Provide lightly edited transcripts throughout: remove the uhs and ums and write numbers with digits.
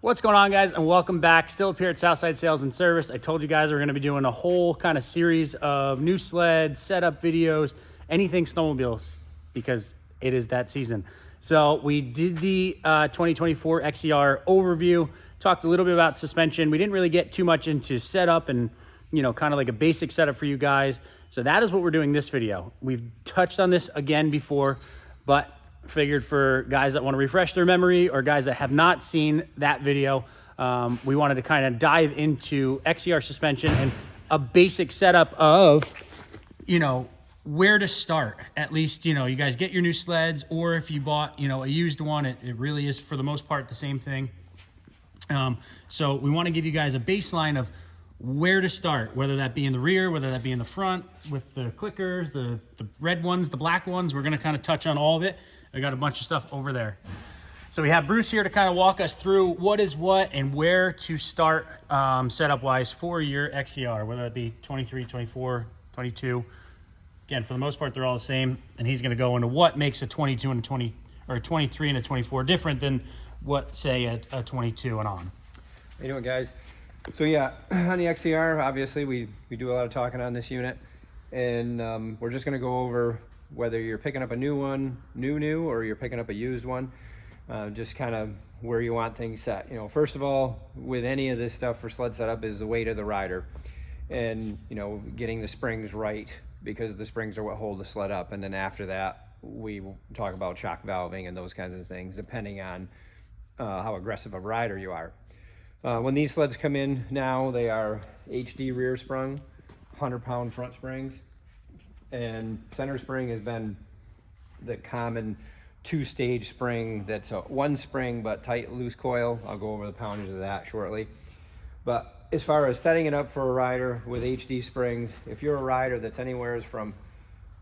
What's going on, guys, and welcome back. Still up here at Southside Sales and Service. I told you guys we're going to be doing a whole kind of series of new sled setup videos, anything snowmobile, because it is that season. So we did the 2024 XCR overview, talked a little bit about suspension. We didn't really get too much into setup and, you know, kind of like a basic setup for you guys. So that is what we're doing this video. We've touched on this again before, but figured for guys that want to refresh their memory or guys that have not seen that video, we wanted to kind of dive into XCR suspension and a basic setup of, you know, where to start. At least, you know, you guys get your new sleds, or if you bought, you know, a used one, it really is for the most part the same thing. So we want to give you guys a baseline of where to start, whether that be in the rear, whether that be in the front with the clickers, the red ones, the black ones. We're going to kind of touch on all of it. I got a bunch of stuff over there. So we have Bruce here to kind of walk us through what is what and where to start setup wise for your XCR, whether it be 23, 24, 22. Again, for the most part, they're all the same. And he's going to go into what makes a 22 and a 20, or a 23 and a 24 different than what, say, a 22 and on. How you doing, guys? So yeah, on the XCR, obviously we do a lot of talking on this unit, and we're just going to go over whether you're picking up a new one, new, or you're picking up a used one, just kind of where you want things set. You know, first of all, with any of this stuff for sled setup is the weight of the rider, and you know, getting the springs right, because the springs are what hold the sled up. And then after that, we talk about shock valving and those kinds of things, depending on how aggressive a rider you are. When these sleds come in now, they are HD rear sprung, 100-pound front springs, and center spring has been the common two-stage spring that's a one spring but tight loose coil. I'll go over the poundage of that shortly. But as far as setting it up for a rider with HD springs, if you're a rider that's anywhere from,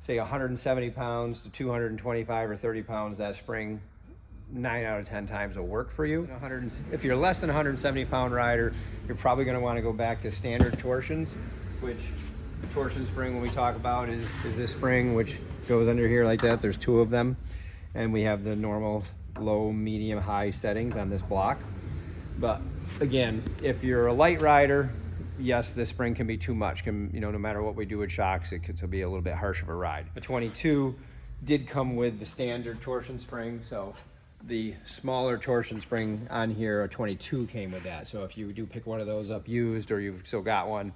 say, 170 pounds to 225 or 30 pounds, that spring 9 out of 10 times will work for you. If you're less than 170-pound rider, you're probably going to want to go back to standard torsions, which the torsion spring, when we talk about, is this spring, which goes under here like that. There's two of them, and we have the normal low, medium, high settings on this block. But again, if you're a light rider, yes, this spring can be too much. You know, no matter what we do with shocks, it could be a little bit harsh of a ride. The 22 did come with the standard torsion spring, so the smaller torsion spring on here, a 22, came with that. So if you do pick one of those up used, or you've still got one,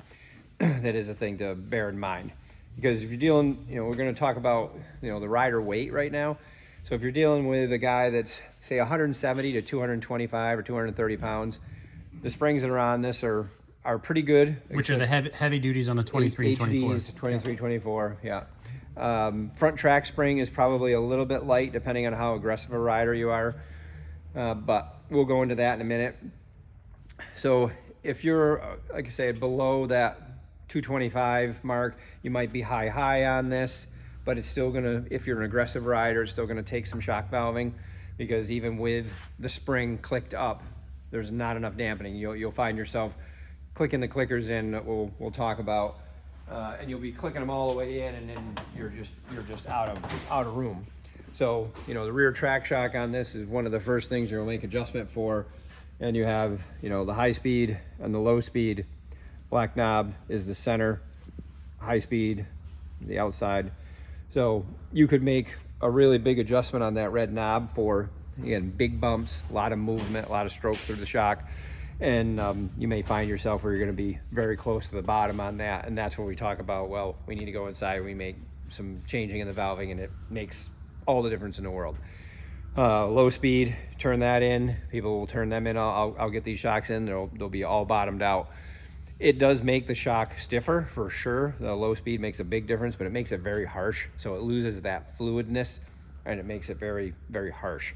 that is a thing to bear in mind. Because if you're dealing, you know, we're going to talk about, you know, the rider weight right now. So if you're dealing with a guy that's, say, 170 to 225 or 230 pounds, the springs that are on this are pretty good. Which are the heavy duties on the 23 and 24. HDs, 23, 24, yeah. Front track spring is probably a little bit light depending on how aggressive a rider you are, but we'll go into that in a minute. So if you're, like I say, below that 225 mark, you might be high on this, but it's still gonna, if you're an aggressive rider, it's still gonna take some shock valving, because even with the spring clicked up, there's not enough dampening. You'll find yourself clicking the clickers in that we'll talk about. And you'll be clicking them all the way in, and then you're just out of room. So, you know, the rear track shock on this is one of the first things you'll make adjustment for. And you have, you know, the high speed and the low speed. Black knob is the center, high speed, the outside. So you could make a really big adjustment on that red knob for, again, big bumps, a lot of movement, a lot of stroke through the shock. And you may find yourself where you're going to be very close to the bottom on that. And that's where we talk about, well, we need to go inside, we make some changing in the valving, and it makes all the difference in the world. Low speed, turn that in. People will turn them in. I'll get these shocks in. They'll be all bottomed out. It does make the shock stiffer for sure. The low speed makes a big difference, but it makes it very harsh. So it loses that fluidness, and it makes it very, very harsh,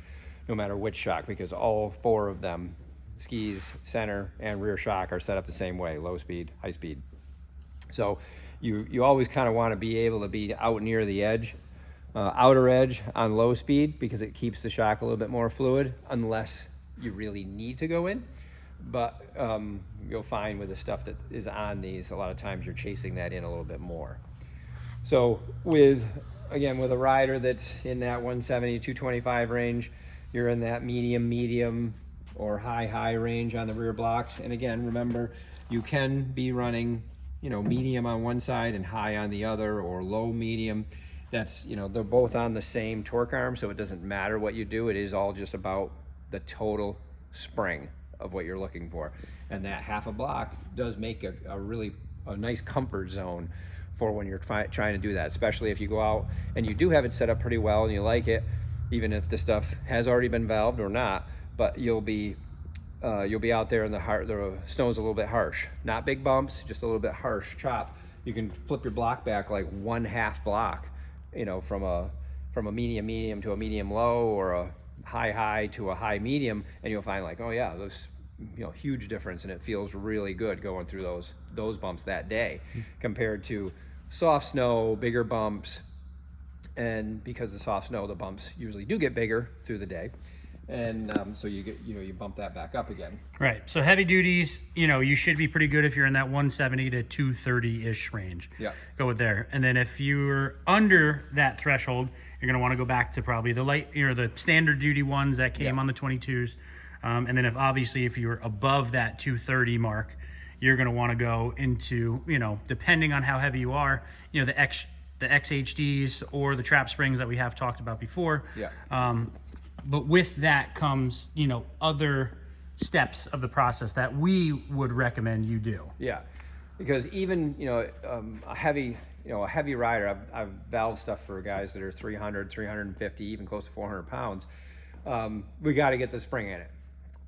no matter which shock, because all four of them, skis, center, and rear shock, are set up the same way: low speed, high speed. So you always kind of want to be able to be out near the edge, outer edge on low speed, because it keeps the shock a little bit more fluid, unless you really need to go in. But you'll find with the stuff that is on these, a lot of times you're chasing that in a little bit more. So with a rider that's in that 170, 225 range, you're in that medium or high range on the rear blocks. And again, remember, you can be running, medium on one side and high on the other, or low medium. That's, they're both on the same torque arm, so it doesn't matter what you do. It is all just about the total spring of what you're looking for. And that half a block does make a nice comfort zone for when you're trying to do that, especially if you go out and you do have it set up pretty well and you like it, even if the stuff has already been valved or not. But you'll be out there and the snow's a little bit harsh, not big bumps, just a little bit harsh chop. You can flip your block back like 1/2 block, from a medium to a medium low, or a high to a high medium, and you'll find like, oh yeah, those, huge difference, and it feels really good going through those bumps that day compared to soft snow, bigger bumps. And because of soft snow, the bumps usually do get bigger through the day. And so you get, you bump that back up again. Right. So heavy duties, you should be pretty good if you're in that 170 to 230-ish range. Yeah. Go with there. And then if you're under that threshold, you're going to want to go back to probably the light, the standard duty ones that came on the 22s. And then if you're above that 230 mark, you're going to want to go into, depending on how heavy you are, the XHDs or the trap springs that we have talked about before. Yeah. But with that comes, other steps of the process that we would recommend you do. Yeah, because even, a heavy rider, I've valved stuff for guys that are 300, 350, even close to 400 pounds. We got to get the spring in it,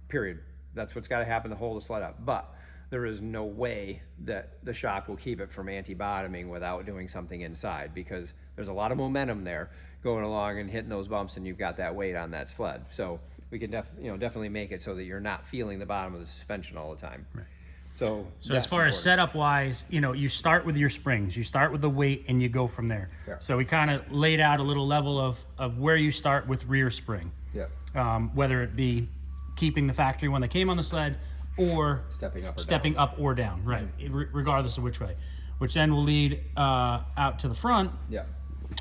period. That's what's got to happen to hold the sled up. But there is no way that the shock will keep it from anti-bottoming without doing something inside, because there's a lot of momentum there going along and hitting those bumps, and you've got that weight on that sled. So we can definitely make it so that you're not feeling the bottom of the suspension all the time. Right. So as far as setup wise, you start with your springs, you start with the weight, and you go from there. Yeah. So we kind of laid out a little level of where you start with rear spring. Yeah. Whether it be keeping the factory one that came on the sled, or stepping up or down, right, regardless of which way, which then will lead out to the front. Yeah.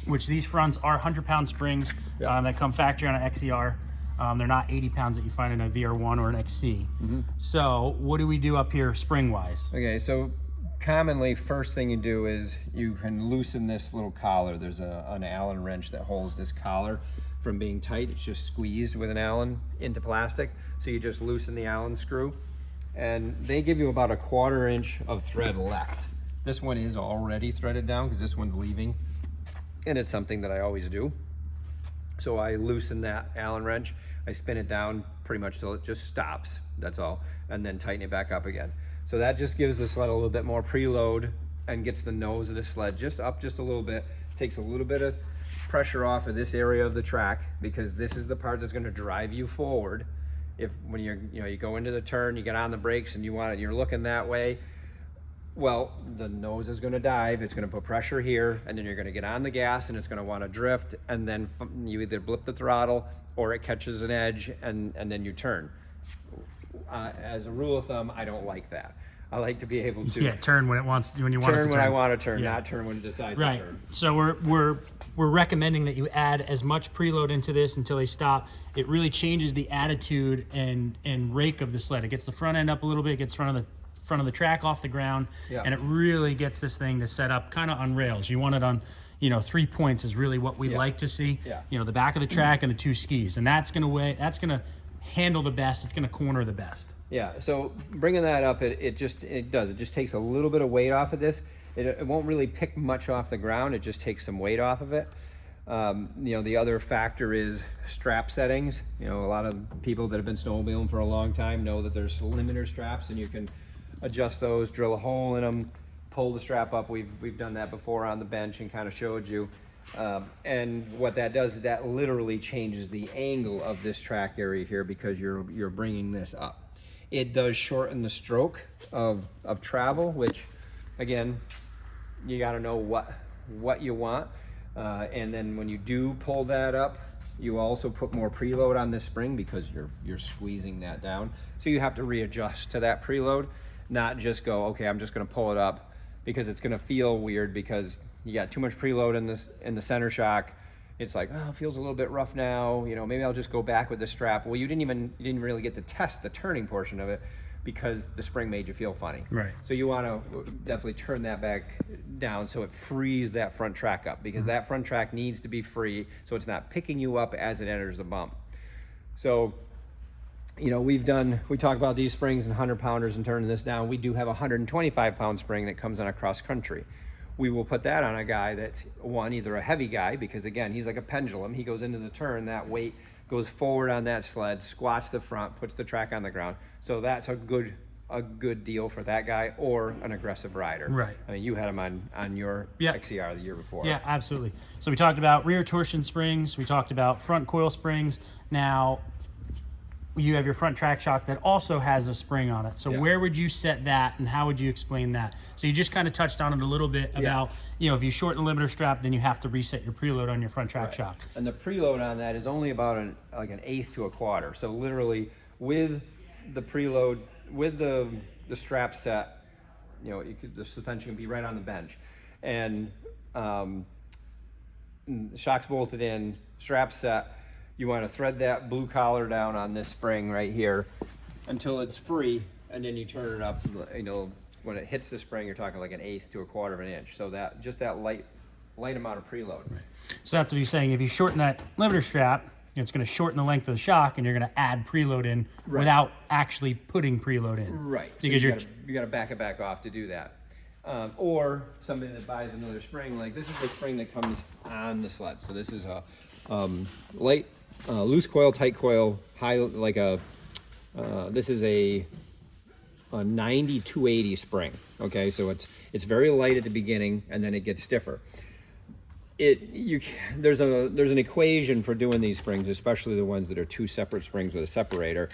Which these fronts are 100-pound springs that come factory on an XER. They're not 80 pounds that you find in a VR1 or an XC. Mm-hmm. So what do we do up here spring-wise? Okay, so commonly, first thing you do is you can loosen this little collar. There's an Allen wrench that holds this collar from being tight. It's just squeezed with an Allen into plastic. So you just loosen the Allen screw, and they give you about a 1/4 inch of thread left. This one is already threaded down because this one's leaving, and it's something that I always do. So I loosen that Allen wrench, I spin it down pretty much till it just stops, that's all, and then tighten it back up again. So that just gives the sled a little bit more preload and gets the nose of the sled just up just a little bit, takes a little bit of pressure off of this area of the track, because this is the part that's going to drive you forward. When you go into the turn, you get on the brakes and you're looking that way, well, the nose is going to dive, it's going to put pressure here, and then you're going to get on the gas and it's going to want to drift, and then you either blip the throttle or it catches an edge, and then you turn. As a rule of thumb, I don't like that. I like to be able to turn when you want it to turn. Turn when I want to turn, not turn when it decides to turn. So we're recommending that you add as much preload into this until they stop. It really changes the attitude and rake of the sled. It gets the front end up a little bit, gets front of the track off the ground, and it really gets this thing to set up kind of on rails. You want it on, 3 points is really what we like to see. Yeah. The back of the track and the 2 skis, and that's gonna handle the best. It's gonna corner the best. Yeah. So bringing that up, it just takes a little bit of weight off of this. It won't really pick much off the ground. It just takes some weight off of it. The other factor is strap settings. A lot of people that have been snowmobiling for a long time know that there's limiter straps, and you can adjust those, drill a hole in them, pull the strap up. We've done that before on the bench and kind of showed you. And what that does is that literally changes the angle of this track area here, because you're bringing this up. It does shorten the stroke of travel, which, again, you got to know what you want. And then when you do pull that up, you also put more preload on this spring because you're squeezing that down. So you have to readjust to that preload, not just go, okay, I'm just going to pull it up, because it's going to feel weird, because you got too much preload in the center shock. It's like, oh, it feels a little bit rough now. You know, maybe I'll just go back with the strap. Well, you didn't really get to test the turning portion of it because the spring made you feel funny. Right. So you want to definitely turn that back down so it frees that front track up, because that front track needs to be free so it's not picking you up as it enters the bump. So, you know, we talk about these springs and 100-pounders and turning this down. We do have a 125-pound spring that comes on a cross country. We will put that on a guy that's either a heavy guy, because again, he's like a pendulum. He goes into the turn, that weight goes forward on that sled, squats the front, puts the track on the ground. So that's a good deal for that guy, or an aggressive rider. Right. I mean, you had him on your XCR the year before. Yeah, absolutely. So we talked about rear torsion springs. We talked about front coil springs. Now, you have your front track shock that also has a spring on it. So where would you set that, and how would you explain that? So you just kind of touched on it a little bit about, you know, if you shorten the limiter strap, then you have to reset your preload on your front track shock. And the preload on that is only about an eighth to a quarter. So literally with the preload, with the strap set, you know, the suspension can be right on the bench. And the shock's bolted in, strap set. You want to thread that blue collar down on this spring right here until it's free, and then you turn it up. You know, when it hits the spring, you're talking like an eighth to a quarter of an inch. So that just that light amount of preload. Right. So that's what he's saying. If you shorten that limiter strap, it's going to shorten the length of the shock, and you're going to add preload in without actually putting preload in. Right. Because so you got to back it back off to do that. Or somebody that buys another spring, like this is the spring that comes on the sled. So this is a light. Loose coil, tight coil, high, like this is a 90-280 spring. Okay, so it's very light at the beginning, and then it gets stiffer. There's an equation for doing these springs, especially the ones that are two separate springs with a separator.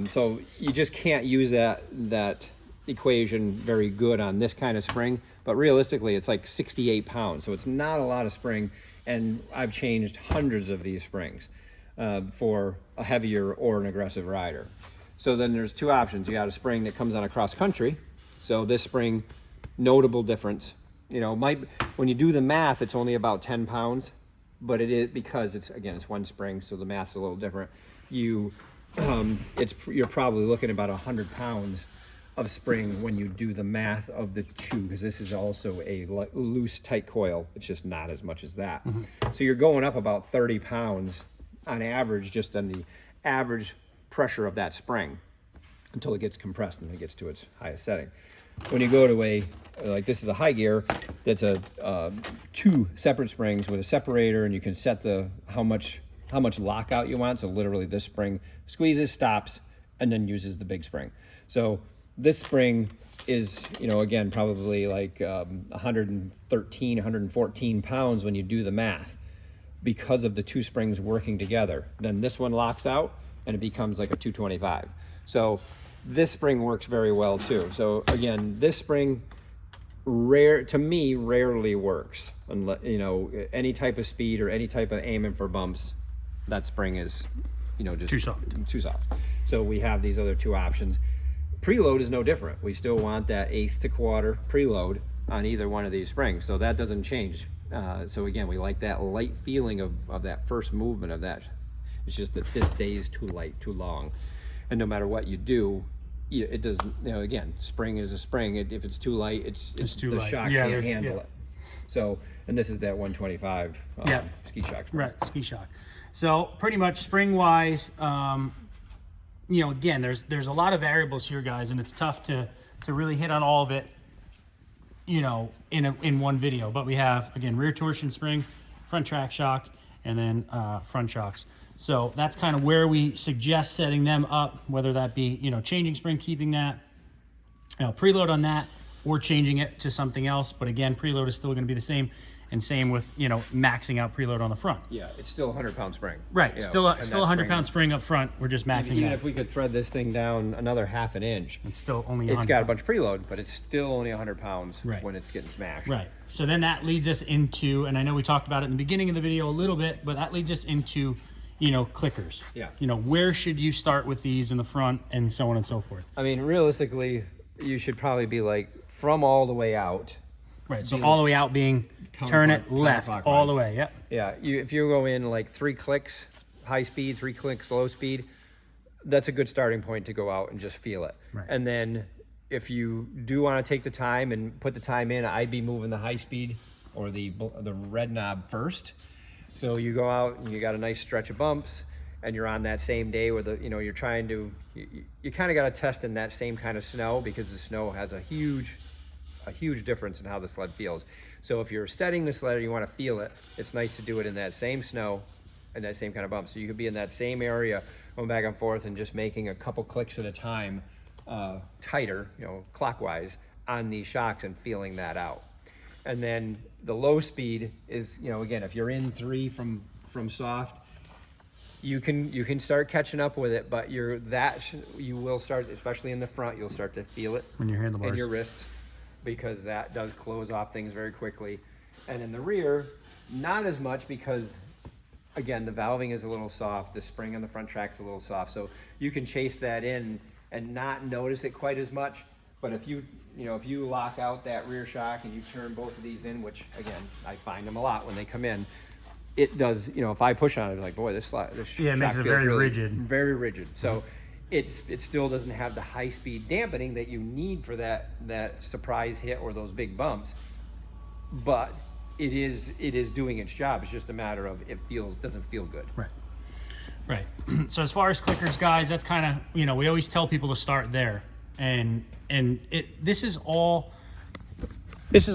So you just can't use that equation very good on this kind of spring. But realistically, it's like 68 pounds, so it's not a lot of spring. And I've changed hundreds of these springs for a heavier or an aggressive rider. So then there's two options. You got a spring that comes on a cross country. So this spring, notable difference. You know, when you do the math, it's only about 10 pounds, but it is because it's one spring, so the math's a little different. You're probably looking at about 100 pounds of spring when you do the math of the two, because this is also a loose tight coil. It's just not as much as that. So you're going up about 30 pounds on average, just on the average pressure of that spring, until it gets compressed and it gets to its highest setting. When you go to like this is a high gear, that's a two separate springs with a separator, and you can set how much lockout you want. So literally this spring squeezes, stops, and then uses the big spring. So this spring is, you know, again, probably like 113, 114 pounds when you do the math, because of the two springs working together. Then this one locks out and it becomes like a 225. So this spring works very well too. So again, this spring rarely works. Unless, you know, any type of speed or any type of aiming for bumps, that spring is, you know, just too soft. So we have these other two options. Preload is no different. We still want that eighth to quarter preload on either one of these springs, so that doesn't change. So again, we like that light feeling of that first movement of that. It's just that this stays too light, too long, and no matter what you do, it does. You know, again, spring is a spring. If it's too light, it's too light. The shock can't handle it. So, and this is that 125 ski shock spring. Right, ski shock. So pretty much spring wise. You know, again, there's a lot of variables here, guys, and it's tough to really hit on all of it, you know, in one video. But we have, again, rear torsion spring, front track shock, and then front shocks. So that's kind of where we suggest setting them up, whether that be, you know, changing spring, keeping that, you know, preload on that, or changing it to something else. But again, preload is still going to be the same. And same with, you know, maxing out preload on the front. Yeah, it's still a 100-pound spring. Right, still a 100-pound spring up front. We're just maxing even that. If we could thread this thing down another half an inch, it's still only 100. It's got a bunch of preload, but it's still only 100 pounds right. when it's getting smashed. Right. So then that leads us into, and I know we talked about it in the beginning of the video a little bit, but that leads us into, you know, clickers. Yeah. You know, where should you start with these in the front, and so on and so forth? I mean, realistically, you should probably be like from all the way out Right. So all the way out being turn it left all the way. Yep. Yeah. If you go in like 3 clicks, high speed, 3 clicks, low speed, that's a good starting point to go out and just feel it. Right. And then if you do want to take the time and put the time in, I'd be moving the high speed or the red knob first. So you go out and you got a nice stretch of bumps, and you're on that same day where you're trying to, you kind of got to test in that same kind of snow, because the snow has a huge difference in how the sled feels. So if you're setting the sled or you want to feel it, it's nice to do it in that same snow and that same kind of bump. So you could be in that same area going back and forth and just making a couple clicks at a time, tighter, clockwise on these shocks, and feeling that out. And then the low speed is, again, if you're in 3 from soft, you can start catching up with it, but you will start, especially in the front, you'll start to feel it when your handlebars in your wrists, because that does close off things very quickly. And in the rear, not as much, because again, the valving is a little soft, the spring on the front track's a little soft, so you can chase that in and not notice it quite as much. But if you lock out that rear shock and you turn both of these in, which again, I find them a lot when they come in, it does, if I push on it, it's like, boy, this it makes it very rigid. Very rigid. So it still doesn't have the high speed dampening that you need for that surprise hit or those big bumps. But it is doing its job. It's just a matter of doesn't feel good. Right. So as far as clickers, guys, that's kind of, we always tell people to start there. And this is a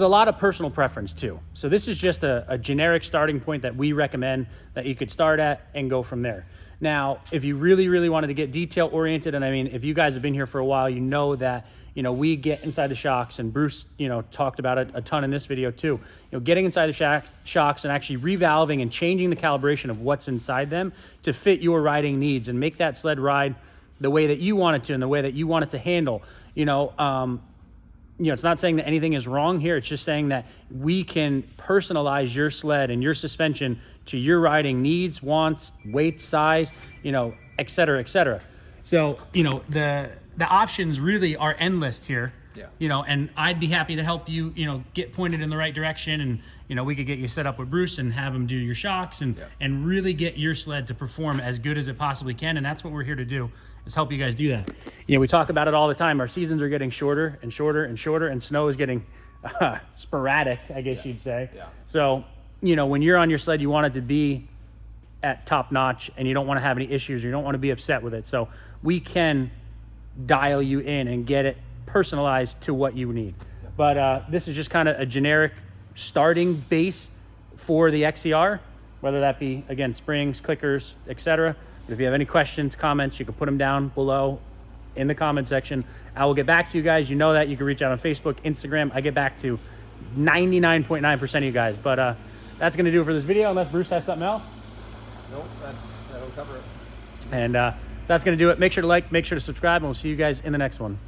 lot of personal preference too. So this is just a generic starting point that we recommend that you could start at and go from there. Now, if you really, really wanted to get detail oriented, and I mean, if you guys have been here for a while, you know that, we get inside the shocks, and Bruce, talked about it a ton in this video too. Getting inside the shocks and actually revalving and changing the calibration of what's inside them to fit your riding needs and make that sled ride the way that you want it to and the way that you want it to handle. It's not saying that anything is wrong here. It's just saying that we can personalize your sled and your suspension to your riding needs, wants, weight, size, et cetera, et cetera. So, the options really are endless here. Yeah. And I'd be happy to help you, get pointed in the right direction, and, we could get you set up with Bruce and have him do your shocks and really get your sled to perform as good as it possibly can. And that's what we're here to do, is help you guys do that. We talk about it all the time. Our seasons are getting shorter and shorter and shorter, and snow is getting sporadic, I guess you'd say. Yeah. So, when you're on your sled, you want it to be at top notch, and you don't want to have any issues. You don't want to be upset with it. So we can dial you in and get it personalized to what you need. But this is just kind of a generic starting base for the XCR, whether that be, again, springs, clickers, etc. If you have any questions, comments, you can put them down below in the comment section. I will get back to you guys. You know that. You can reach out on Facebook, Instagram. I get back to 99.9% of you guys. But that's going to do it for this video, unless Bruce has something else. Nope, that'll cover it. And so that's going to do it. Make sure to like, make sure to subscribe, and we'll see you guys in the next one.